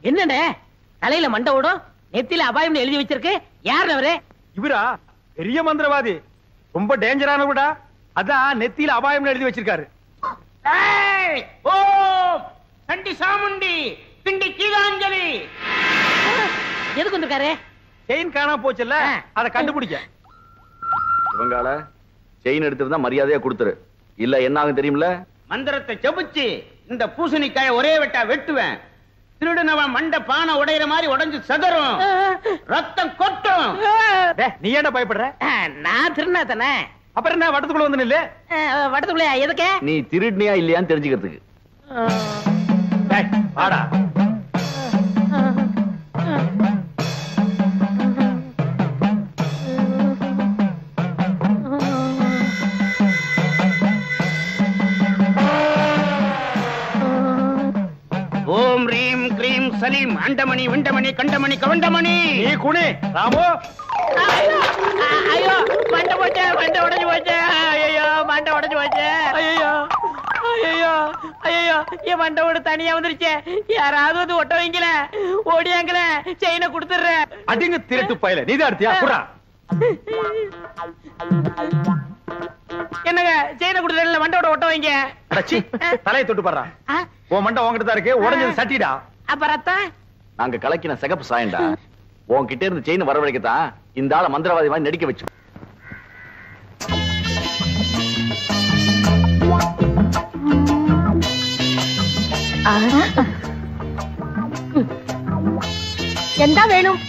என்னண்ணே தலையில மண்டை ஓடும், நெத்தில அபாயம் எழுதி வச்சிருக்கு? யார் அவரு? இவரா? பெரிய மந்திரவாதி, ரொம்ப டேஞ்சரானவடா. அதான் நெத்தியில அபாயம் எழுதி வச்சிருக்காரு. சண்டி சாமுண்டி பிண்டி கீதாஞ்சலி. எதுக்கு வந்திருக்காரு? செயின் காணாம போச்சுல்ல, அதை கண்டுபிடிக்க. இவங்கால செயின் எடுத்துருந்தா மரியாதையா கொடுத்துரு, இல்ல என்ன ஆகும் தெரியுமில்ல? மந்திரத்தை செபிச்சு இந்த பூசணிக்காய ஒரே வெட்டா வெட்டுவேன். திருடுனவன் மண்ட பானை உடையிற மாதிரி உடைஞ்சு சதறும், ரத்தம் கொட்டும். நீ ஏன்டா பயப்படுற? நான் திருநா தானே. அப்புறம் என்ன வட்டத்துக்குள்ள வந்து நில்லு. வட்டத்துக்குள்ள எதுக்கு? நீ திருடினியா இல்லையான்னு தெரிஞ்சுக்கிறதுக்கு. வாடா. ஓம் ரீம் கிரீம் சலீம் அண்டமணி விண்டமணி கண்டமணி கவண்டமணி. நீ குனி ராமு. ஐயோ மண்டை போச்சே, மண்டை உடைஞ்சு போச்சே. ஐயோ மண்டை உடைஞ்சு போச்சே. ஐயோ ஐயோ ஐயோ என் மண்டை ஓடு தனியா வந்துருச்சே. யாராவது வந்து ஒட்ட வைங்கள, ஓடியாங்கள, செயினை கொடுத்துடுறேன். அடிங்க திருட்டு பயல, நீதான் எடுத்தியா? குடா. என்னங்க செயினை கொடுத்துறேன், மண்டோட ஒட்ட வைங்க. அடச்சி, தலையை தொட்டு பாடுறா. உன் மண்டை உன்கிட்ட தான் இருக்கு, உடைஞ்சது சட்டிடா. அப்ப ரத்தம் நாங்க கலக்கின சிகப்பு சாயண்டா. உன்கிட்ட இருந்து செயின் வரவழைக்கத்தான் இந்த ஆளை மந்திரவாதி மாதிரி நடிக்க வச்சு. என்ன வேணும்?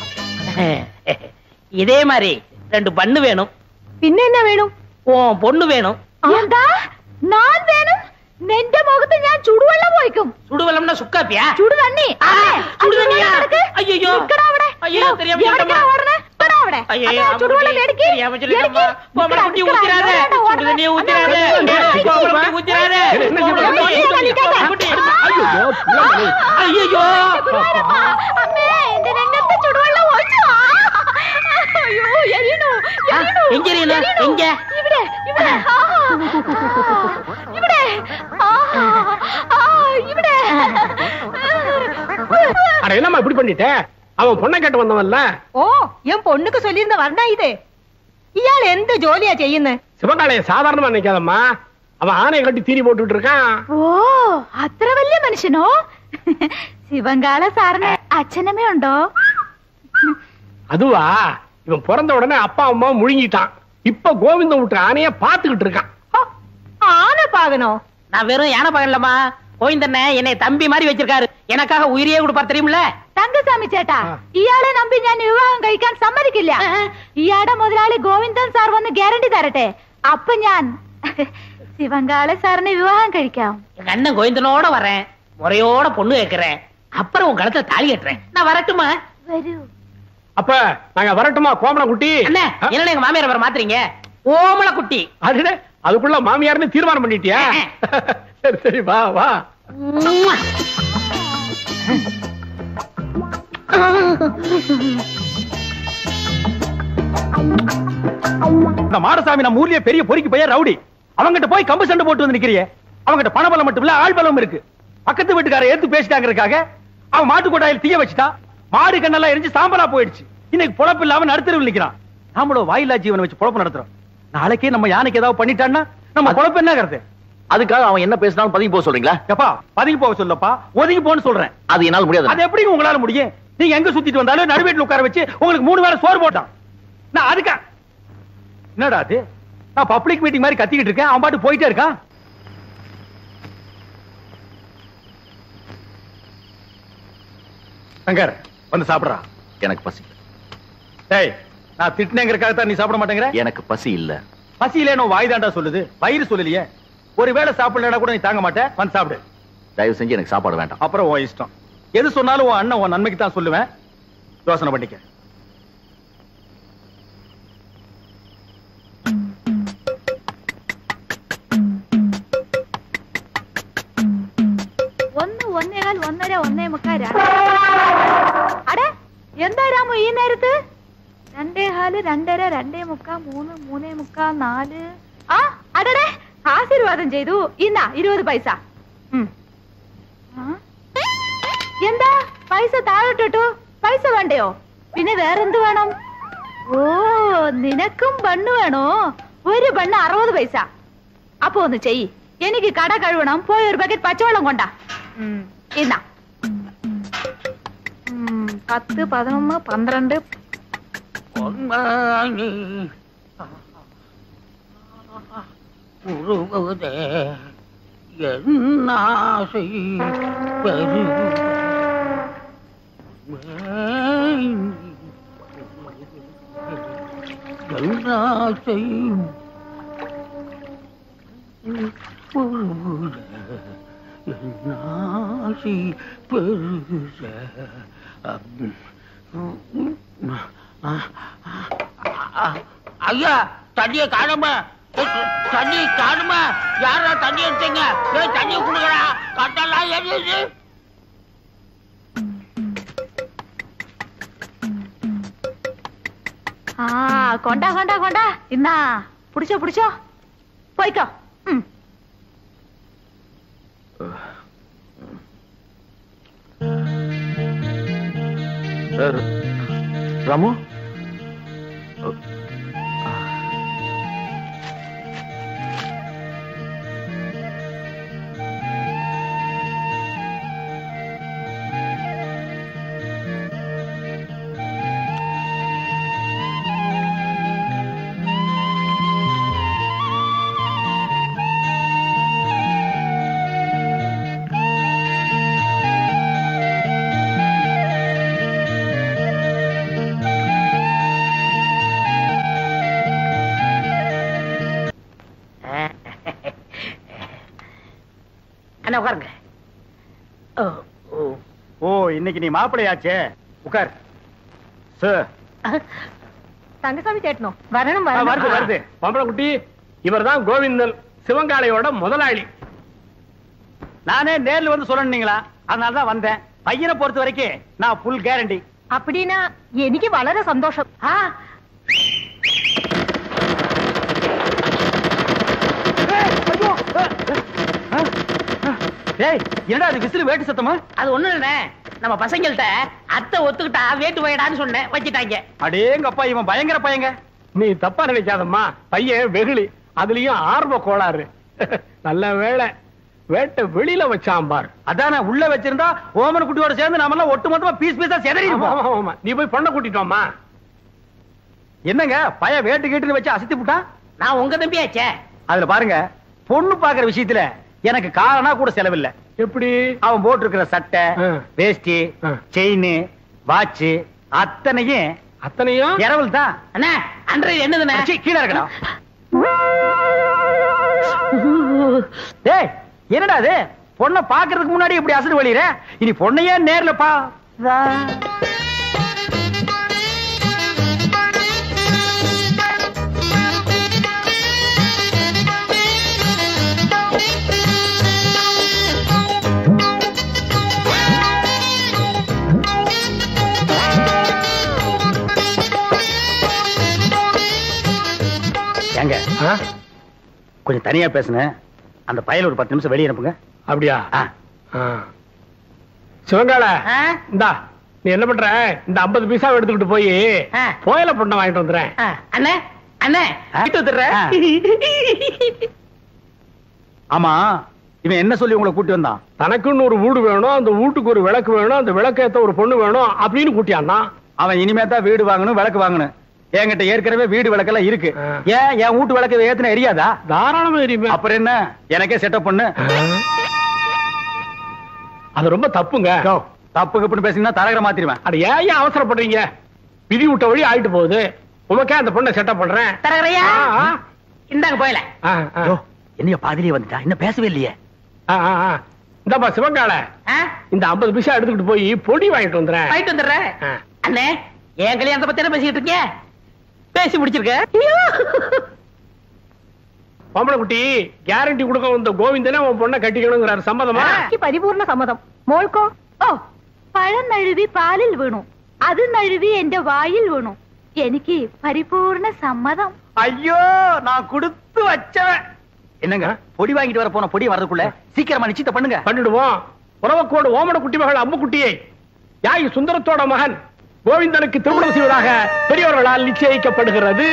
இதே மாதிரி 2 பண்ணு வேணும். பின்ன என்ன வேணும்? பொண்ணு வேணும். நான் வேணும். നിന്റെ മുഖത്ത് ഞാൻ ചുടുവെള്ളം ഒഴിക്കും. ചുടുവെള്ളം സുക്കാപ്പിയാ? ചുടുതണ്ണി. ചുടുതണ്ണിയാ? അയ്യോ അയ്യോ தெரியாம അവിടെ ചുടുവെള്ളം മേടിക്ക്. കോമളക്കുട്ടി ഊത്തിരാതെ, ചുടുതണ്ണിയെ ഊത്തിരാതെ, കോമളക്കുട്ടി ഊത്തിരാതെ. അയ്യോ അമ്മേ, എന്റെ രംഗത്ത് ചുടുവെള്ളം ഒഴിച്ചു. അയ്യോ എരിയണു. എങ്കെരിയണു? എങ്ക? ഇവിടെ ഇവിടെ ഇവിടെ ഇവിടെ. அட என்னம்மா இப்படி பண்ணிட்ட? அவன் பொண்ணை கேட்டு வந்தவன்ல. ഓ, ഞാൻ പൊണ്ണുക്ക് ചൊല്ലിയിരുന്ന വർണ്ണ ഇത്. ഇയാൾ എന്ത് ജോലിയാ ചെയ്യുന്നത്? சிவகாலைய சாதாரணமா நினைக்காதம்மா, அவன் ஆணையை கட்டி தீனி போட்டுட்டு இருக்கான். ഓ, അത്ര വലിയ മനുഷ്യനോ? ശിവങ്കാല സാറിന് അച്ഛനമ്മ ഉണ്ടോ? அதுவா, இவன் பிறந்த உடனே அப்பா அம்மா முழுங்கிட்டான். இப்ப கோவிந்தம் விட்டு ஆணைய பாத்துக்கிட்டு இருக்கான். ஆனை பாகனோ? நான் வெறும் யானை பாகன்லம்மா, கோவிந்தண்ண என்னை தம்பி மாதிரி வச்சிருக்காரு. எனக்காக உயிரியே கொடுப்பார் தெரியுமில்ல? തങ്കസ്വാമി ചേട്ടാ, ഇയാളെ നമ്പി ഞാൻ വിവാഹം കഴിക്കാൻ സമ്മതിക്കില്ല. ഇയാളുടെ മുതലാളി ഗോവിന്ദൻ സാർ വന്ന് ഗ്യാരണ്ടി തരട്ടെ, അപ്പൊ ഞാൻ ശിവങ്കാള സാറിനെ വിവാഹം കഴിക്കാം. எங்க அண்ணன் கோவிந்தனோட வரேன், முறையோட பொண்ணு கேட்கிறேன், அப்புறம் உன் கழுத்துல தாலி கட்டுறேன். நான் வரட்டுமா? വരൂ. அப்ப நாங்க வரட்டுமா கோமளக்குட்டி? அண்ணே, என்ன எங்க மாமியார் வர மாத்துறீங்க? ஓமளக்குட்டி. அதுக்குள்ள மாமியார்னு தீர்மானம் பண்ணிட்டியா? சரி சரி, வா வா. இந்த மாடசாமி நம்ம ஊர்லயே பெரிய பொறுக்கி பையன் ரவுடி. அவங்கிட்ட போய் கம்பு சண்டை போட்டு வந்து நிக்கிறியே. அவங்கிட்ட பணபலம் மட்டும் இல்ல, ஆள் பலம் இருக்கு. பக்கத்து வீட்டுக்கார ஏத்து பேசிட்டாங்கிறதுக்காக அவன் மாட்டு கொட்டாயில் தீய வச்சுட்டா. மாடு கண்ணெல்லாம் எரிஞ்சு சாம்பலா போயிடுச்சு. இன்னைக்கு பொழப்பு இல்லாம நடுத்தருவில் நிக்கிறான். நாமளும் வாயிலா ஜீவனை வச்சு பொழப்பு நடத்துறோம். நாளைக்கே நம்ம யானைக்கு ஏதாவது பண்ணிட்டான்னா நம்ம பொழப்பு என்ன கருத்து? அதுக்காக அவன் என்ன பேசினாலும் பதுங்கி போக சொல்றீங்களா? எப்பா பதுங்கி போக சொல்லப்பா, ஒதுங்கி போன்னு சொல்றேன். அது என்னால முடியாது. அது எப்படி உங்களால முடியும்? நீங்க எங்க சுத்திட்டு வந்தாலும் நடுவேட்டில் உட்கார வச்சு உங்களுக்கு 3 வேளை சோறு போட்டான். நான் அதுக்கா என்னடா அது? நான் பப்ளிக் மீட்டிங் மாதிரி கத்திக்கிட்டு இருக்கேன், அவன் பாட்டு போயிட்டே இருக்கான். சங்கர் வந்து சாப்பிடுறா. எனக்கு பசி. டேய், நான் திட்டினேங்கிறதுக்காக தான் நீ சாப்பிட மாட்டேங்கிற? எனக்கு பசி இல்ல. பசி இல்லைன்னு வாய் தாண்டா சொல்லுது, வயிறு சொல்லலையே. ஒருவேளை சாப்பிடலனா கூட நீ தாங்க மாட்டேன், வந்து சாப்பிடு. தயவு செஞ்சு எனக்கு சாப்பாடு வேண்டாம். அப்புறம் உன் இஷ்டம். எது சொன்னாலும் உன் அண்ணன் உன் நன்மைக்கு தான் சொல்லுவேன், யோசனை பண்ணிக்க. ഒന്ന് ഒന്നേകാൽ ഒന്നര ഒന്നേ മുക്കാൽ. അടേ, എന്താ രാമു ഈ നേരത്ത്? 2:15 2:30 2:45 3 3:45 4. ആ അടടേ, ആശീർവാദം ചെയ്തു. ഇന്നാ 20 പൈസ. എന്താ പൈസ താഴോട്ടിട്ടു. പൈസ വേണ്ടയോ? പിന്നെ വേറെന്ത് വേണം? ഓ, നിനക്കും ബണ്ണ് വേണോ? ഒരു ബണ്ണ് 60 പൈസ. അപ്പൊ ഒന്ന് ചെയ്യ്. എനിക്ക് കട കഴുകണം. പോയി ഒരു ബക്കറ്റ് പച്ചവെള്ളം കൊണ്ടാ. ഇന്നാ 10, 11, 12. ஐயா, தண்ணிய காணுமா? தண்ணி காணுமா? யாரா தண்ணி எடுத்தீங்க? தண்ணி குடுக்கறா. கட்டெல்லாம் எரியுது. கொண்டா கொண்டா கொண்டா. இந்தா புடிச்சோ புடிச்சோ. போய்க்கோ. ராமு, உட்காருங்க. ஓ, இன்னைக்கு நீ மாப்பிளையாச்சே. உட்கார். சார், தங்கசாமி சேட்டனோ வரணும். வருது வருது. பம்பளக்குட்டி, இவர்தான் கோவிந்தன், சிவங்காளையோட முதலாளி. நானே நேர்ல வந்து சொல்லணுங்களா, அதனாலதான் வந்தேன். பையனை பொறுத்த வரைக்கும் நான் ஃபுல் கேரண்டி. அப்படின்னா எனக்கு வளர சந்தோஷம். டேய், என்னடா அது விசில் வேட்டு சத்தமா? அது ஒண்ணு இல்ல, நம்ம பசங்கள்ட்ட அத்தை ஒத்துக்கிட்டா வேட்டு போயிடான்னு சொன்னேன், வச்சிட்டாங்க. அடேங்கப்பா, இவன் பயங்கர பையங்க. நீ தப்பா நினைக்காதம்மா, பையன் வெகுளி, அதுலயும் ஆர்வ கோளாறு. நல்ல வேளை வேட்டை வெளியில வச்சான் பார். அதானே, உள்ள வச்சிருந்தா ஓமன குட்டியோட சேர்ந்து நாம எல்லாம் ஒட்டு மொத்தமா பீஸ் பீஸா செதறி இருப்போம். நீ போய் பொண்ணை கூட்டிட்டோமா? என்னங்க பைய வேட்டு கேட்டுன்னு வச்சு அசத்தி விட்டான்? நான் உங்க தம்பியாச்சே. அதுல பாருங்க, பொண்ணு பாக்குற விஷயத்துல எனக்கு காரணா கூட செலவில்லை. எப்படி? அவன் போட்டு இருக்கிற சட்டை, வேஷ்டி, செயின், வாட்ச் அத்தனையும் இரவல் தான். அண்ணா, அன்றைய என்னதுண்ணா? கீழே இருக்கணும். டேய், என்னடா அது? பொண்ணை பாக்குறதுக்கு முன்னாடி இப்படி அசடு வழியிற, இனி பொண்ணையே நேர்ல பா. ஏங்க, கொஞ்சம் தனியா பேசுனேன். அந்த பயல ஒரு 10 நிமிஷம் வெளியே அனுப்புங்க. அப்படியா? சிவங்கால, இந்தா நீ என்ன பண்ற, இந்த 50 பைசா எடுத்துக்கிட்டு போய் கோயில பொண்ணை வாங்கிட்டு வந்துடுறேன். அண்ணே அண்ணே, வீட்டு வந்துடுறேன். ஆமா, இவன் என்ன சொல்லி உங்களை கூட்டி வந்தான்? தனக்குன்னு ஒரு வீடு வேணும், அந்த வீட்டுக்கு ஒரு விளக்கு வேணும், அந்த விளக்கேத்த ஒரு பொண்ணு வேணும் அப்படின்னு கூட்டியான்னா. அவன் இனிமே தான் வீடு வாங்கணும், விளக்கு வாங்கணும். என்கிட்ட ஏற்கனவே வீடு விளக்கெல்லாம் இருக்கு. ஏன் என் வீட்டு விளக்கு ஏத்துன எரியாதா? தாராளமா எரியுமே. அப்புறம் என்ன, எனக்கே செட்டப் பண்ணு. அது ரொம்ப தப்புங்க. தப்பு கப்புன்னு பேசினா தரகர மாத்திருவேன். அது ஏன் அவசரப்படுறீங்க? விதி விட்ட வழி ஆயிட்டு போகுது. உமக்கே அந்த பொண்ணை செட்டப் பண்றேன். தரகரையா, இந்தாங்க போயில. என்னைய பாதிலேயே வந்துட்டா, இன்னும் பேசவே இல்லையே. இந்தப்பா சிவங்கால, இந்த 50 பைசா எடுத்துக்கிட்டு போய் பொடி வாங்கிட்டு வந்துடுறேன். வாங்கிட்டு வந்துடுறேன். அண்ணே, என் கல்யாணத்தை பத்தி என்ன பேசிக்கிட்டு இருக்கீங்க? பேசி முடிச்சிருக்க. பொம்பளை குட்டி, கேரண்டி கொடுக்க வந்த கோவிந்தனே உன் பொண்ணை கட்டிக்கணுங்கிறாரு. சம்மதமா? പരിപൂർണ സമ്മതം. മോൾക്കോ? ഓ, പഴം നഴുവി പാലിൽ വീണു, അത് നഴുവി എന്റെ വായിൽ വീണു. എനിക്ക് പരിപൂർണ സമ്മതം. ஐயோ, நான் கொடுத்து வச்சவன். என்னங்க, பொடி வாங்கிட்டு வர போன பொடி வரதுக்குள்ள சீக்கிரமா நிச்சயத்தை பண்ணுங்க. பண்ணிடுவோம். உறவக்கோடு ஓமன குட்டி மகள் அம்மு குட்டியை தியாகி சுந்தரத்தோட மகன் கோவிந்தனுக்கு திருமணம் செய்வதாக பெரியவர்களால் நிச்சயிக்கப்படுகிறது.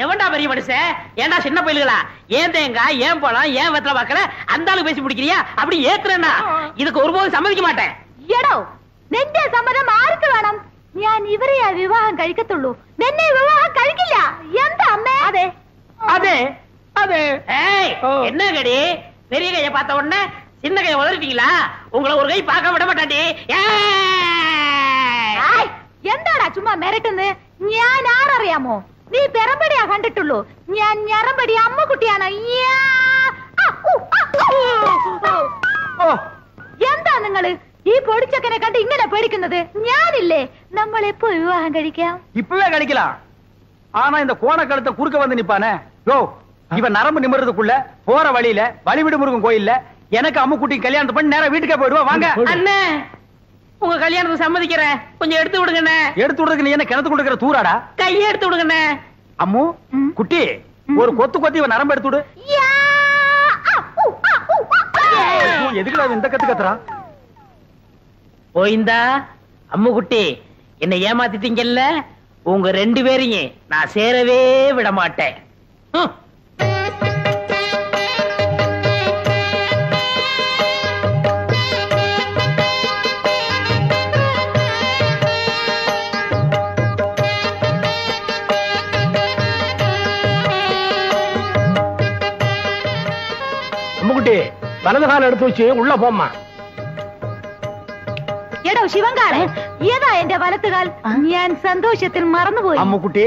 எவன்டா பெரிய மனுஷன்? ஏன்டா சின்ன பயில்களா? ஏன் தேங்காய், ஏன் பழம், ஏன் வெத்தலை பாக்கல அந்த ஆளு பேசி பிடிக்கிறியா? அப்படி ஏத்துறேன்னா இதுக்கு ஒருபோதும் சம்மதிக்க മാட்டேன். എടോ നിന്റെ സമ്മതം ആർക്ക് വേണം? ഞാൻ ഇവരെയാ വിവാഹം കഴിക്കത്തുള്ളൂ. നിന്നെ വിവാഹം കഴിക്കില്ല. എന്താ അമ്മേ? അതെ அதே அதே. ஏய் என்ன கடி? பெரிய கைய பார்த்த உடனே சின்ன கைய உதறிட்டீங்களா? உங்களை ஒரு கை பார்க்க விட மாட்டாண்டி. എന്താടാ ചുമ്മാ മിരട്ടുന്ന്? ഞാൻ ആരറിയാമോ? നീ പെരമ്പടിയാ കണ്ടിട്ടുള്ളൂ. ഞാൻ ഞരമ്പടി അമ്മക്കുട്ടിയാണ്. എന്താ നിങ്ങള് ഈ പൊടിച്ചക്കനെ കണ്ട് ഇങ്ങനെ പേടിക്കുന്നത്? ഞാനില്ലേ, നമ്മൾ എപ്പോ വിവാഹം കഴിക്കാം? இப்பவே கழிக்கலாம். ஆனா இந்த கோண கழுத்தை குறுக்க வந்து நிப்பானே, யோ இவன் நரம்பு நிமிர்றதுக்குள்ள போற வழியில வழிவிடு முருகன் கோயில்ல எனக்கு அம்முக்குட்டி கல்யாணத்தை பண்ணி நேரா வீட்டுக்கே போயிடுவா. வாங்க அண்ணே, உங்க கல்யாணத்துக்கு சம்மதிக்கிறேன். கொஞ்சம் எடுத்து விடுங்கண்ணே. எடுத்து விடுறதுக்கு நீ என்ன கிணத்து கொடுக்கிற தூராடா? கையை எடுத்து விடுங்கண்ணே. அம்மு குட்டி ஒரு கொத்து கொத்தி இவன் நரம்பு எடுத்து விடு. எதுக்குடா இந்த கத்து கத்துறா? போயிந்தா அம்மு குட்டி, என்ன ஏமாத்திட்டீங்கல்ல? உங்க 2 பேரையும் நான் சேரவே விட மாட்டேன். அம்முக்குட்டி வலது கால எடுத்து வச்சு உள்ள போம்மா. എടോ ശിവങ്കാളെ, ഏതാ എന്റെ വലത്തുകാൽ? ഞാൻ സന്തോഷത്തിൽ മറന്നുപോയി. அம்முக்குட்டி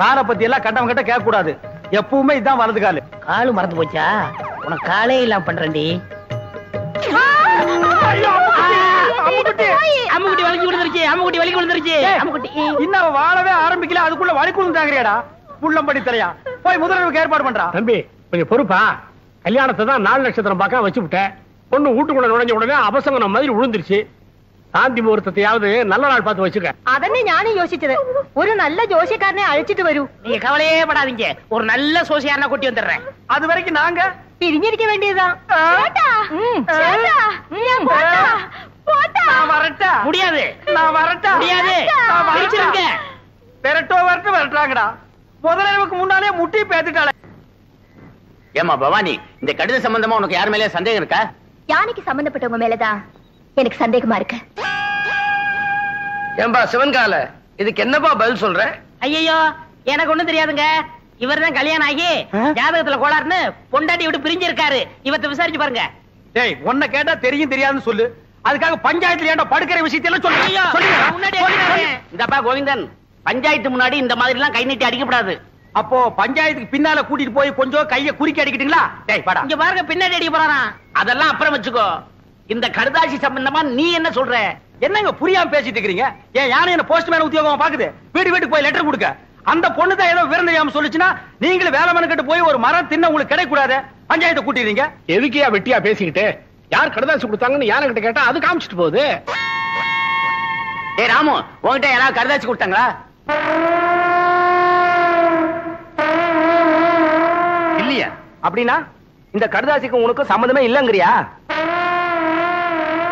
காலை பத்தி எல்லாம் கட்டவங்க கிட்ட கேட்க கூடாது. எப்பவுமே இதான் வலது காலு. காலு மறந்து போச்சா? உனக்கு காலே இல்லாம பண்றேன்டி. அம்முக்குட்டி வலிக்கு விழுந்துருச்சு. அம்முக்குட்டி வலிக்கு விழுந்துருச்சு. அம்முக்குட்டி இன்னும் வாழவே ஆரம்பிக்கல, அதுக்குள்ள வலிக்குழுந்தாங்கறியாடா? புள்ளம்படி தலையா போய் முதல்வருக்கு ஏற்பாடு பண்றா. தம்பி கொஞ்சம் பொறுப்பா. கல்யாணத்தை தான் 4 நட்சத்திரம் பார்க்க வச்சு விட்டேன். பொண்ணு வீட்டுக்குள்ள நுழைஞ்ச உடனே அபசங்கனம் மாதிரி விழுந்துருச்சு. சாந்தி முகூர்த்தத்தையாவது நல்ல நாள் பார்த்து வச்சுக்க. അതന്നെ ഞാനും യോசிச்சது. ഒരു നല്ല ജോഷിക്കാരനെ അഴിച്ചിട്ട് വരൂ. நீங்க கவலையே படாதீங்க, ஒரு நல்ல சோசியாரனை கூட்டி வந்துடுறேன். அது வரைக்கும் நாங்க പിരിഞ്ഞിരിக்க വേണ്ടിയതാ. நான் வரட்டா? முடியாது, நான் வரட்டா? முடியாது. பிரிச்சிருங்க. விரட்டோ விரட்டு விரட்டுறாங்கடா. முதல்வருக்கு முன்னாலே முட்டி பேத்துட்டாளே. ஏமா பவானி, இந்த கடித சம்பந்தமா உனக்கு யார் மேலே சந்தேகம் இருக்கா? யானைக்கு சம்பந்தப்பட்டவங்க மேலதான் எனக்கு சந்தேகமா இருக்கு. ஏம்பா சிவன்கால, இதுக்கு என்னப்பா பதில் சொல்ற? ஐயோ, எனக்கு ஒண்ணும் தெரியாதுங்க. இவர்தான் கல்யாணம் ஆகி ஜாதகத்துல கோளாறுன்னு பொண்டாட்டி விட்டு பிரிஞ்சிருக்காரு. இவத்தை விசாரிச்சு பாருங்க. டேய், உன்னை கேட்டா தெரியும் தெரியாதுன்னு சொல்லு. அதுக்காக பஞ்சாயத்துல ஏன்டா படுக்கிற விஷயத்தையெல்லாம் சொல்லு. ஐயோ, முன்னாடி இந்தப்பா கோவிந்தன், பஞ்சாயத்து முன்னாடி இந்த மாதிரி எல்லாம் கை நீட்டி அடிக்கப்படாது. அப்போ பஞ்சாயத்துக்கு பின்னால கூட்டிட்டு போய் கொஞ்சம் கைய குறுக்கி அடிக்கிட்டீங்களா? டேய் வாடா. இங்க பாருங்க, பின்னாடி அடிக்க போறாராம். அதெல்லாம் அப்புறம் வச்சுக்கோ. இந்த கடுதாசி சம்பந்தமா நீ என்ன சொல்ற? என்னங்க புரியாம பேசிட்டு இருக்கீங்க? ஏன் யானை என்ன போஸ்ட்மேன் உத்தியோகமா பாக்குது? வீட்டுக்கு போய் லெட்டர் கொடுக்க. அந்த பொண்ணு தான் ஏதோ விவரம் தெரியாம சொல்லுச்சுன்னா நீங்களும் வேலை மனுக்கிட்டு போய் ஒரு மரம் தின்ன உங்களுக்கு கிடைக்க கூடாது. பஞ்சாயத்தை கூட்டிடுறீங்க. எதுக்கியா வெட்டியா பேசிக்கிட்டு? யார் கடுதாசி கொடுத்தாங்கன்னு யானை கிட்ட கேட்டா அது காமிச்சிட்டு போகுது. ஏய் ராமு, உன்கிட்ட யாராவது கடுதாசி கொடுத்தாங்களா? இல்லையா? அப்படின்னா இந்த கடுதாசிக்கு உனக்கு சம்மந்தமே இல்லங்கறியா?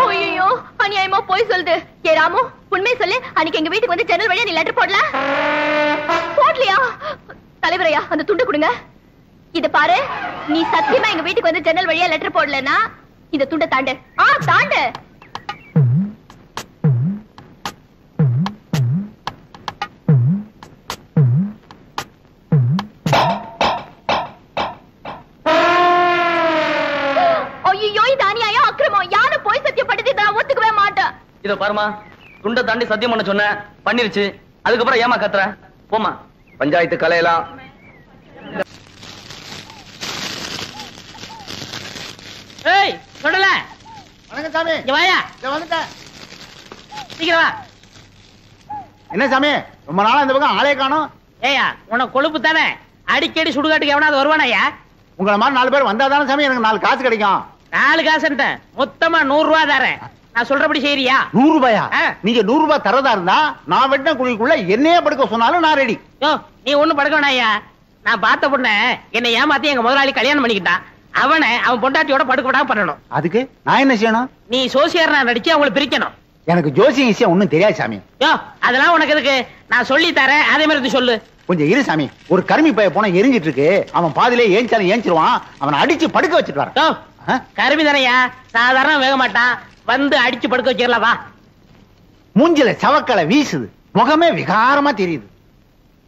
ஐயோ, அநியாயமா போய் சொல்லுது. ஏ ராமு, உண்மை சொல்லு. அன்னைக்கு எங்க வீட்டுக்கு வந்து ஜன்னல் வழியா நீ லெட்டர் போடலையா? தலைவரையா, அந்த துண்டு கொடுங்க. இத பாரு, நீ சத்தியமா எங்க வீட்டுக்கு வந்து ஜன்னல் வழியா லெட்டர் போடலன்னா இந்த துண்டை தாண்டு. தாண்டு. ஐயோ, இது அநியாயம், அக்கிரமம். யாரு போய் சத்தியப்பட்டது நான் ஒத்துக்கவே மாட்டேன். இத பாருமா, துண்டை தாண்டி சத்தியம் பண்ண சொன்ன, பண்ணிருச்சு. அதுக்கப்புறம் ஏமா கத்துற? போமா, பஞ்சாயத்து கலையெல்லாம். ஏய் சொல்லல. வணக்கம் சாமி. இங்க வாயா. வந்துட்டேன். சீக்கிரம் வா. என்ன சாமி, ரொம்ப நாளா இந்த பக்கம் ஆளே காணோம். ஏயா, உனக்கு கொழுப்பு தானே? அடிக்கடி சுடுகாட்டுக்கு எவனாவது வருவானாயா? உங்களை மாதிரி 4 பேர் வந்தா தானே சாமி எனக்கு 4 காசு கிடைக்கும். 4 காசுன்ட்ட மொத்தமா 100 ரூபா தரேன். நான் சொல்றபடி செய்யறியா? 100 ரூபாயா? ஆ. நீங்க 100 ரூபாய் தரதா இருந்தா நான் வெட்டின குழிக்குள்ள என்னையே படுக்க சொன்னாலும் நான் ரெடி. யோ, நீ ஒண்ணும் படுக்க வேணாயா. நான் பார்த்த பொண்ண என்னை ஏமாத்தி எங்க முதலாளி கல்யாணம் பண்ணிக்கிட்டான். அவன் பொண்டாட்டியோட படுக்க விடாம பண்ணணும். அதுக்கு நான் என்ன செய்யணும்? நீ சோசியர் நடிச்சு அவங்களை பிரிக்கணும். எனக்கு ஜோசியம் விஷயம் ஒண்ணும் தெரியாது சாமி. யோ, அதெல்லாம் உனக்கு எதுக்கு? நான் சொல்லி தரேன், அதே மாதிரி சொல்லு. கொஞ்சம் இரு சாமி. ஒரு கருமி பைய போனா எரிஞ்சிட்டு இருக்கு. அவன் பாதிலே ஏஞ்சாலும் ஏஞ்சிருவான். அவனை அடிச்சு படுக்க வச்சுட்டு வரேன். யோ, கருமி தானையா, சாதாரண வேக மாட்டான். வந்து அடிச்சு படுக்க வச்சிடலாம் வா. மூஞ்சில சவக்கலை வீசுது, முகமே விகாரமா தெரியுது.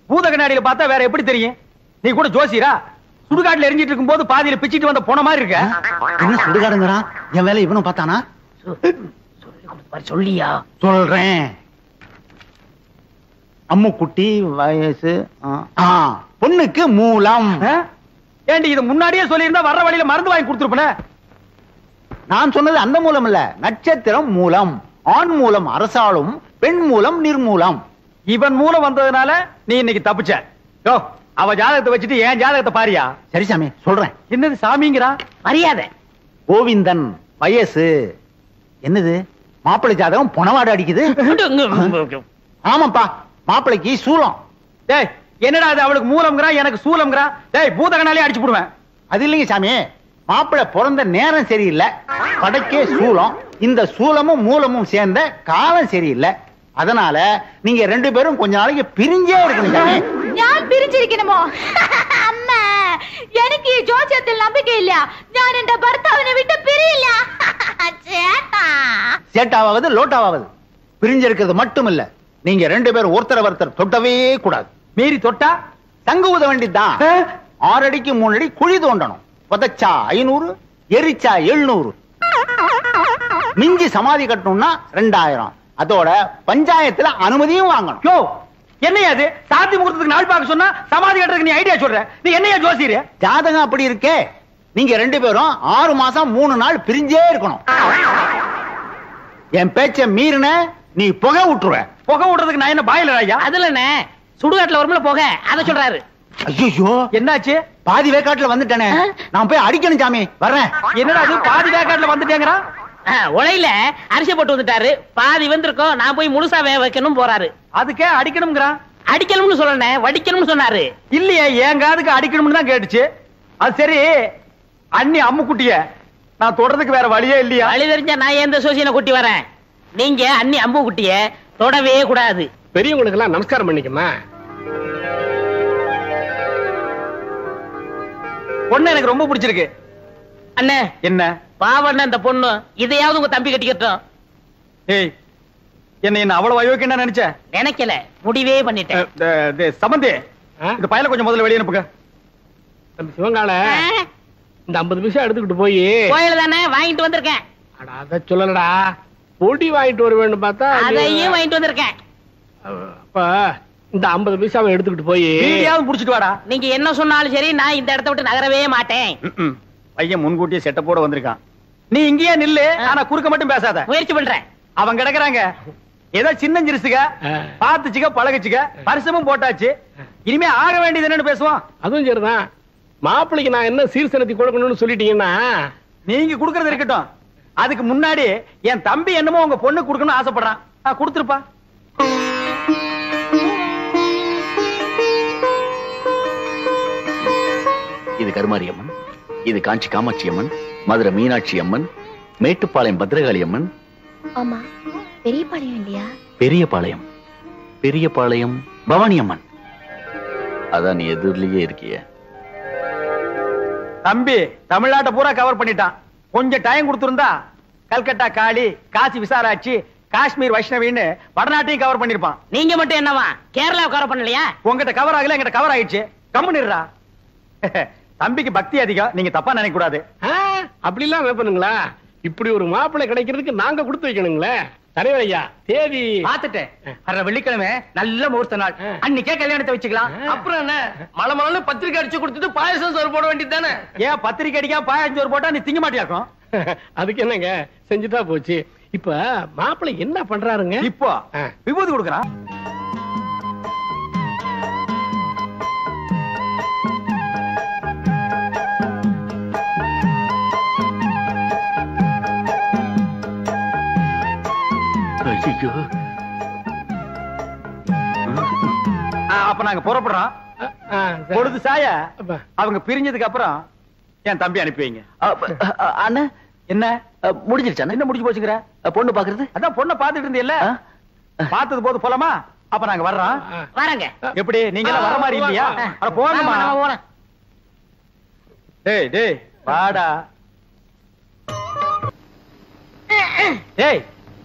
பூத கண்ணாடியில பார்த்தா வேற எப்படி தெரியும்? நீ கூட ஜோசியரா? சுடுகாட்டுல எரிஞ்சிட்டு இருக்கும் போது பாதியில பிச்சிட்டு வந்த போன மாதிரி இருக்க. என்ன சுடுகாடுங்கிறான்? என் வேலை இவனும் பார்த்தானா? சொல்லியா? சொல்றேன். அம்முக்குட்டி வயசு பொண்ணுக்கு மூலம். ஏண்டி இது முன்னாடியே சொல்லியிருந்தா வர்ற வழியில மருந்து வாங்கி கொடுத்துருப்பேன். நான் சொன்னது அந்த மூலம் இல்ல, நட்சத்திரம் மூலம். ஆண் மூலம் அரசாளும், பெண் மூலம் நிர்மூலம். இவன் மூலம் வந்ததுனால நீ இன்னைக்கு தப்பிச்ச. யோ, அவ ஜாதகத்தை வச்சுட்டு ஏன் ஜாதகத்தை பாரியா? சரி சாமி, சொல்றேன். என்னது சாமிங்கிறா? மரியாதை. கோவிந்தன் வயசு. என்னது மாப்பிள்ளை ஜாதகம் பொணவாடு அடிக்குது? ஆமாப்பா, மாப்பிள்ளைக்கு சூலம். டேய், என்னடா அது? அவளுக்கு மூலம்ங்கறா, எனக்கு சூலம்ங்கறா. டேய், பூதகனாலே அடிச்சு போடுவேன். அது இல்லைங்க சாமி, மாப்பிள்ளை பிறந்த நேரம் சரியில்லை, படைக்கே சூலம். இந்த சூலமும் மூலமும் சேர்ந்த காலம் சரியில்லை. அதனால நீங்க ரெண்டு பேரும் கொஞ்ச நாளைக்கு பிரிஞ்சே இருக்கணும் சாமி. ഞാൻ പിരിച്ചിരിക്കണമോ? അമ്മ, എനിക്ക് ഈ ജോസ്യത്തിൽ നம்பிക്കയില്ല. ഞാൻ എന്റെ ഭർത്താവിനെ വിട്ട് പിരിയില്ല. ചേട്ടാ, சேட்டாவது லோட்டாவது பிரிஞ்சிருக்கிறது மட்டும் இல்ல, நீங்க ரெண்டு பேரும் ஒருத்தர் தொட்டவே கூடாது. மீறி தொட்டா தங்கு ஊத வேண்டியதுதான். 6 அடிக்கு 3 அடி குழி தோண்டணும். புதைச்சா 500, எரிச்சா 700. மிஞ்சி சமாதி கட்டணும்னா 2000. அதோட பஞ்சாயத்துல அனுமதியும் வாங்கணும். யோ, என்னையா அது? சாந்தி முகூர்த்தத்துக்கு நாள் பார்க்க சொன்னா சமாதி கட்டுறதுக்கு நீ ஐடியா சொல்ற? நீ என்னையா ஜோசியர்? ஜாதகம் அப்படி இருக்கே. நீங்க ரெண்டு பேரும் 6 மாசம் 3 நாள் பிரிஞ்சே இருக்கணும். என் பேச்ச மீறின நீ புகை விட்டுருவ. புகை விடுறதுக்கு நான் என்ன பாயிலர் ஐயா? அதுல என்ன சுடுகாட்டுல வரும்ல போக, அத சொல்றாரு. ஐயோ, என்னாச்சு? பாதி வேக்காட்டுல வந்துட்டேனே, நான் போய் அடிக்கணும் சாமி. வர்றேன். என்னடா அது? பாதி வேக்காட்டுல வந்துட்டேங்கறா? உலையில அரிசி போட்டு வந்துட்டாரு, பாதி வந்திருக்கோம், நான் போய் முழுசா வேக வைக்கணும் போறாரு. அதுக்கே அடிக்கணும்ங்கறா? அடிக்கணும்னு சொல்லல, வடிக்கணும்னு சொன்னாரு. இல்லையே, என் காதுக்கு அடிக்கணும்னு தான் கேட்டுச்சு. அது சரி, அண்ணி அம்முக்குட்டிய நான் தொடறதுக்கு வேற வழியே இல்லையா? வழி தெரிஞ்சா நான் எந்த சோசியனை கூட்டி வரேன். நீங்க அண்ணி அம்பு குட்டிய தொடவே கூடாது. பெரியவங்களுக்கு எல்லாம் நமஸ்காரம் பண்ணிக்கமா. பொண்ணு எனக்கு ரொம்ப பிடிச்சிருக்கு. அண்ணே, என்ன பாவண்ண அந்த பொண்ணு, இதையாவது உங்க தம்பி கட்டிக்கட்டும். ஏய், என்ன அவ்வளவு அயோக்கியன்னு நினைச்ச? நினைக்கல, முடிவே பண்ணிட்டேன். சம்பந்தி, இந்த பையல கொஞ்சம் முதல்ல வெளியே அனுப்புங்க. சிவங்கால இந்த 50 பைசா எடுத்துக்கிட்டு போய் கோயில தானே வாங்கிட்டு வந்திருக்கேன். அத சொல்லலடா, பொடி வாங்கிட்டு வர வேண்டும் பார்த்தா அதையும் வாங்கிட்டு வந்திருக்கேன். அப்ப இந்த 50 பைசாவை எடுத்துக்கிட்டு போய் வீடியாவது புடிச்சிட்டு வாடா. நீங்க என்ன சொன்னாலும் சரி, நான் இந்த இடத்தை விட்டு நகரவே மாட்டேன். பையன் முன்கூட்டியே செட்டப்போட வந்திருக்கான். நீ இங்கேயே நில்லு, ஆனா குறுக்க மட்டும் பேசாத. முயற்சி பண்றேன். அவங்க கிடக்குறாங்க, ஏதோ சின்ன சிறுசுக, பாத்துச்சுக்க பழகுச்சுக்க, பரிசமும் போட்டாச்சு. இனிமே ஆக வேண்டியது என்னன்னு பேசுவோம். அதுவும் சரிதான். மாப்பிள்ளைக்கு நான் என்ன சீர்சனத்தி கொடுக்கணும்னு சொல்லிட்டீங்கன்னா நீங்க குடுக்கறது இருக்கட்டும். அதுக்கு முன்னாடி என் தம்பி என்னமோ உங்க பொண்ணு குடுக்கணும்னு ஆசைப்படுறான். கொடுத்துருப்பா. இது கருமாரி அம்மன், இது காஞ்சி காமாட்சி அம்மன், மதுரை மீனாட்சி அம்மன், மேட்டுப்பாளையம் பத்ரகாளி அம்மன். ஆமா, பெரியபாளையம் இல்லையா? பெரியபாளையம், பெரியபாளையம் பவானி அம்மன். அதான் நீ எதிரிலேயே இருக்கிய. தம்பி தமிழ்நாட்டை பூரா கவர் பண்ணிட்டான். கொஞ்சம் டைம் கொடுத்திருந்தா கல்கட்டா காளி, காசி விசாலாட்சி, காஷ்மீர் வைஷ்ணவின்னு வடநாட்டையும் கவர் பண்ணிருப்பான். நீங்க மட்டும் என்னவா கேரளா கவர் பண்ணலையா? உங்ககிட்ட கவர் ஆகல, எங்கிட்ட கவர் ஆயிடுச்சு. கம்முனிடுறா. தம்பிக்கு பக்தி அதிகம், நீங்க தப்பா நினைக்க கூடாது. அப்படி எல்லாம் வைப்பனுங்களா? இப்படி ஒரு மாப்பிள்ளை கிடைக்கிறதுக்கு நாங்க கொடுத்து வைக்கணுங்களே. தலைவரையா, தேதி பாத்துட்டேன். வர்ற வெள்ளிக்கிழமை நல்ல முகூர்த்த நாள், அன்னைக்கே கல்யாணத்தை வச்சுக்கலாம். அப்புறம் என்ன, மலை மலை பத்திரிக்கை அடிச்சு கொடுத்துட்டு பாயசம் சோறு போட வேண்டியது தானே? ஏன் பத்திரிக்கை அடிக்காம பாயாஞ்சு ஒரு போட்டா நீ திங்க மாட்டியாக்கும்? அதுக்கு என்னங்க, செஞ்சுட்டா போச்சு. இப்ப மாப்பிள்ளை என்ன பண்றாருங்க? இப்போ விபூதி கொடுக்கறான். அப்ப நாங்க புறப்படுறோம். பொழுது சாய அவங்க பிரிஞ்சதுக்கு அப்புறம் என் தம்பி அனுப்பி வைங்க. அண்ணா என்ன முடிஞ்சிருச்சா? என்ன முடிஞ்சு போச்சுங்கிற? பொண்ணு பாக்குறது? அதான் பொண்ணை பாத்துட்டு இருந்தீல்ல, பார்த்தது போது போலாமா? அப்ப நாங்க வர்றோம். வரங்க. எப்படி நீங்க எல்லாம் வர மாதிரி இல்லையா? அட போங்கம்மா. டேய் டேய் வாடா. டேய்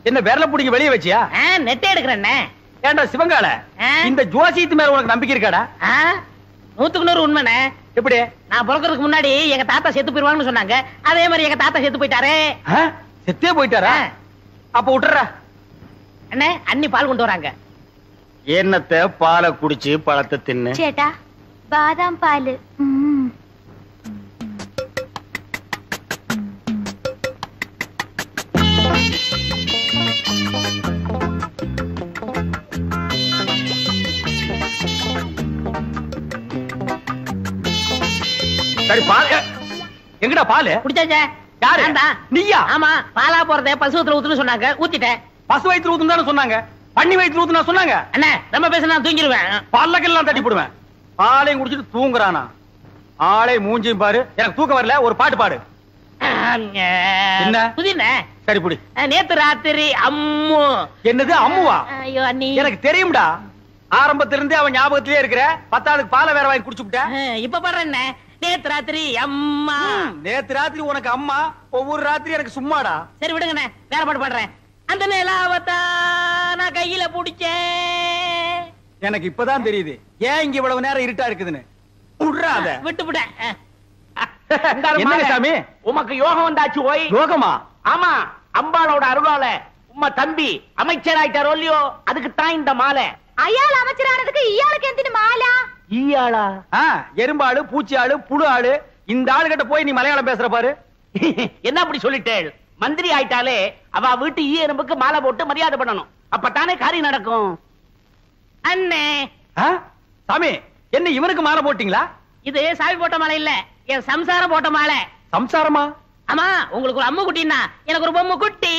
என்ன விரல புடிங்க வெளிய வச்சியா? நெட்டை எடுக்கிறேன். ஏண்டா சிவங்கால, இந்த ஜோசியத்து மேல உனக்கு நம்பிக்கை இருக்காடா? 100% உண்மைண்ணே. எப்படி? நான் பிறக்கிறதுக்கு முன்னாடி எங்க தாத்தா செத்து போயிருவாங்கன்னு சொன்னாங்க. அதே மாதிரி எங்க தாத்தா செத்து போயிட்டாரே. செத்தே போயிட்டாரா? அப்ப விட்டுறா. அண்ணே அண்ணி பால் கொண்டு வராங்க. என்னத்த பாலை குடிச்சு பழத்தை தின்னு. சேட்டா பாதாம் பால். சரி பால் எங்கடா? பால் குடிச்சாச்சே. யாரு? நீயா? ஆமா, பாலா போறதே பசுவத்துல ஊத்துன்னு சொன்னாங்க, ஊத்திட்டேன். பசு வயிற்று ஊத்துன்னு தானே சொன்னாங்க, பண்ணி வயிற்று ஊத்துனா சொன்னாங்க. அண்ணே ரொம்ப பேச நான் தூங்கிடுவேன். பல்லக்கெல்லாம் தட்டி போடுவேன். பாலையும் குடிச்சிட்டு தூங்குறானா? ஆளை மூஞ்சியும் பாரு. எனக்கு தூக்கம் வரல, ஒரு பாட்டு பாடு. என்ன புதின? சரி புடி. நேத்து ராத்திரி அம்மு. என்னது அம்முவா? ஐயோ அண்ணி, எனக்கு தெரியும்டா. ஆரம்பத்துல இருந்தே அவன் ஞாபகத்திலே இருக்கிற. 10வது பாலை வேற வாங்கி குடிச்சுட்ட. இப்ப பாடுறேன். நேத்து ராத்திரி அம்மா. நேத்து ராத்திரி உனக்கு அம்மா, ஒவ்வொரு ராத்திரி எனக்கு சும்மாடா. சரி விடுங்கண்ணே, வேற பாட்டு பாடுறேன். அந்த நிலாவத்தா நான் கையில புடிச்சேன். எனக்கு இப்பதான் தெரியுது ஏன் இங்க இவ்வளவு நேரம் இருட்டா இருக்குதுன்னு. விடுறாத. விட்டு விட்டேன். என்ன சாமி உமக்கு யோகம் வந்தாச்சு. ஓய் யோகமா? ஆமா, அம்பாளோட அருளால உம்மா தம்பி அமைச்சர் ஆயிட்டாரோ இல்லையோ, அதுக்கு தான் இந்த மாலை. ஐயாள் அமைச்சரானதுக்கு இயாளுக்கு எந்தினு மாலா? ஈயாளா? எறும்பாளு, பூச்சி ஆளு, புழு ஆளு. இந்த ஆளுகிட்ட போய் நீ மலையாளம் பேசுற பாரு. என்ன அப்படி சொல்லிட்டேள்? மந்திரி ஆயிட்டாலே அவ வீட்டு ஈ எறும்புக்கு மாலை போட்டு மரியாதை பண்ணணும். அப்பத்தானே காரியம் நடக்கும். அண்ணே சாமி, என்ன இவனுக்கு மாலை போட்டீங்களா? இது சாமி போட்ட மாலை இல்ல, என் சம்சாரம் போட்ட மாலை. சம்சாரமா? ஆமா, உங்களுக்கு ஒரு அம்மு குட்டின்னா எனக்கு ஒரு பொம்மை குட்டி.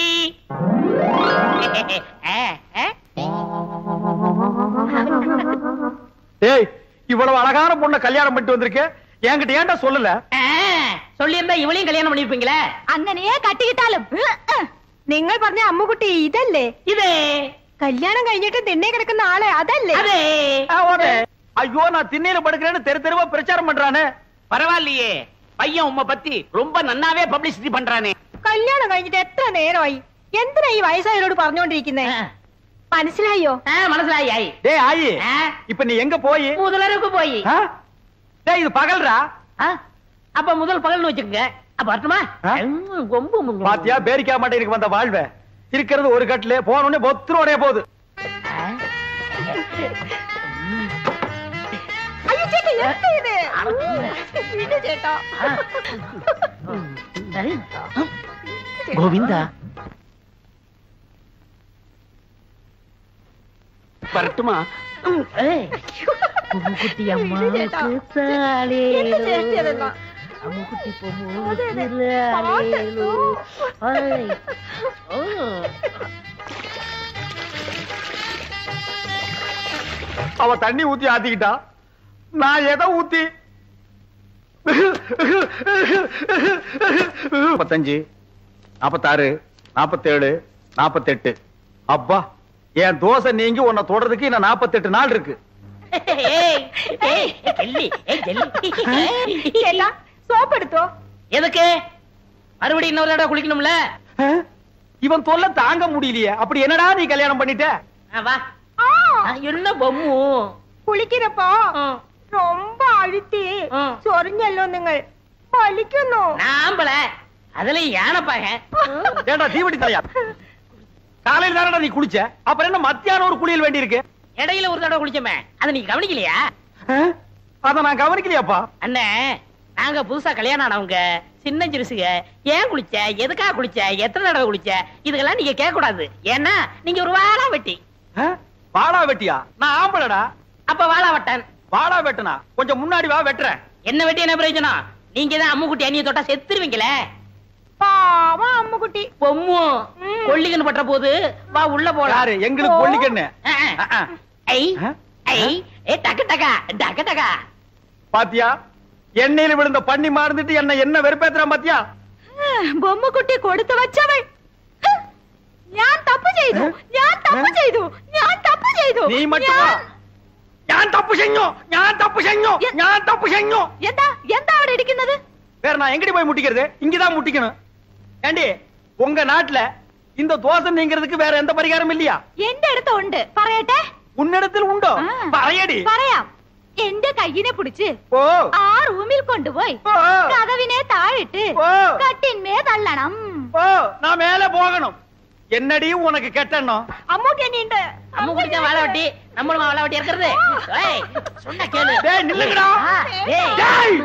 ஏய், இவ்வளவு அழகான பொண்ணை கல்யாணம் பண்ணிட்டு வந்திருக்க, என்கிட்ட ஏன்டா சொல்லல? சொல்லியிருந்தா இவளையும் கல்யாணம் பண்ணிருப்பீங்களே. അങ്ങനെയേ കട്ടിക്കിട്ടാലും നിങ്ങൾ പറഞ്ഞ അമ്മുകുട്ടി ഇതല്ലേ? இதே കല്യാണം കഴിഞ്ഞിട്ട് തിണ്ണെ കിടക്കുന്ന ആള് അതല്ലേ? அதே. ஐயோ, நான் திண்ணையில படுக்கிறேன்னு தெரு தெருவா பிரச்சாரம் பண்றானே. பரவாயில்லையே, பையன் உம்மை பத்தி ரொம்ப நன்னாவே பப்ளிசிட்டி பண்றானே. കല്യാണം കഴിഞ്ഞിട്ട് എത്ര നേരമായി? എന്തിനാ ഈ വയസ്സായവരോട് പറഞ്ഞോണ്ടിരിക്കുന്നേ? മനസ്സിലായോ? മനസ്സിലായി. டேய் ஆயி, இப்ப நீ எங்க போய்? முதலருக்கு போய். டேய் இது பகல்ரா. அப்ப முதல் பகல்னு வச்சுக்கங்க. அப்ப வரட்டுமா? பாத்தியா, பேரிக்கா மாட்டேனுக்கு வந்த வாழ்வே. இருக்கிறது ஒரு கட்டில, போனோடனே பொத்துரோடே போகுது. ஐயோ சேட்டா, என்ன இது? விடு சேட்டா. கோவிந்தா வரட்டுமா? குட்டி அம்மா அம்முக்குட்டி அவ தண்ணி ஊத்தி ஆத்திக்கிட்டா, நான் எதை ஊத்தி? 45, 46, 47, 48. அப்பா, என் தோசை நீங்கி உன்னை தொடறதுக்கு இன்னும் 48 நாள் இருக்கு. சோப் எடுத்தோ? எதுக்கு? மறுபடியும் இன்னொரு தடவை குளிக்கணும்ல. இவன் தொல்லை தாங்க முடியலையே. அப்படி என்னடா நீ கல்யாணம் பண்ணிட்ட? வா. என்ன பொம்மு കുളിക്കുന്നപ്പോ ரொம்ப அழுத்தி சொரிഞ്ഞല്ലോ നിങ്ങൾ. വലിക്കുന്നു. நாம்பள அதுல யானைப்பாக. ஏண்டா தீவட்டி தலையா, காலையில தானடா நீ குளிச்ச, அப்புறம் என்ன மத்தியானம் ஒரு குளியல் வேண்டி இருக்கு? இடையில ஒரு தடவை குளிச்சமே, அதை நீ கவனிக்கலையா? அத நான் கவனிக்கலையாப்பா. அண்ணே, நாங்க புதுசா கல்யாணம் ஆனவங்க, சின்ன சிறுசுக. ஏன் குளிச்ச, எதுக்காக குளிச்ச, எத்தனை தடவை குளிச்ச, இதுக்கெல்லாம் நீங்க கேட்க கூடாது. ஏன்னா நீங்க ஒரு வாழா வெட்டி. வாழா வெட்டியா? நான் ஆம்பளடா. அப்ப வாழா வெட்டன். வாழா வெட்டனா? கொஞ்சம் முன்னாடி வா, வெட்டுறேன். என்ன வெட்டி என்ன பிரயோஜனம்? நீங்க தான் அம்முக்குட்டி அண்ணிய தொட்டா செத்துருவீங்களே. பாவம் அம்முக்குட்டி. பொம்மு கொல்லிக்கன்னு பட்ட போது வா உள்ள போலாம். யாரு? எங்களுக்கு கொல்லிக்கன்னு? ஐ ஐ ஏ டக டக டக டக. பாத்தியா, எண்ணெயில விழுந்த பண்ணி மாறுந்துட்டு என்ன வெறுப்பேத்துறான் பாத்தியா? ബൊമ്മക്കുട്ടി കൊടുത്തു വച്ചവൾ. ഞാൻ തപ്പ് ചെയ്തു, ഞാൻ തപ്പ് ചെയ്തു, ഞാൻ തപ്പ് ചെയ്തു. നീ മറ്റുവാ. ഞാൻ തപ്പ് ചെയ്ഞ്ഞു, ഞാൻ തപ്പ് ചെയ്ഞ്ഞു, ഞാൻ തപ്പ് ചെയ്ഞ്ഞു. എന്താ എന്താ അവിടെ ഇരിക്കുന്നത്? வேற நான் எங்கடி போய் முட்டிக்கிறது? இங்கதான் முட்டிக்கணும். ஏண்டி உங்க நாட்டுல இந்த தோசை நீங்கிறதுக்கு வேற எந்த பரிகாரம் இல்லையா? എന്റെ അടുത്ത് ഉണ്ട്. പറയട്ടെ? ഉന്നിടത്തിൽ ഉണ്ടോ? പറയടി. പറയാം. എന്റെ കയ്യിനെ പിടിച്ച് ഓ ആ റൂമിൽ കൊണ്ടുപോയി കതവിനെ താഴിട്ട് കട്ടിന്മേ തള്ളണം. ഓ நான் மேல போகணும். என்னடி உனக்கு கெட்டணும்? அம்முக்கு என்னிண்டு அம்மு குடிச்ச வாழை வட்டி நம்மளும் வாழை வட்டி இருக்கிறது. சொன்ன கேளு. டேய் நில்லுங்கடா. டேய்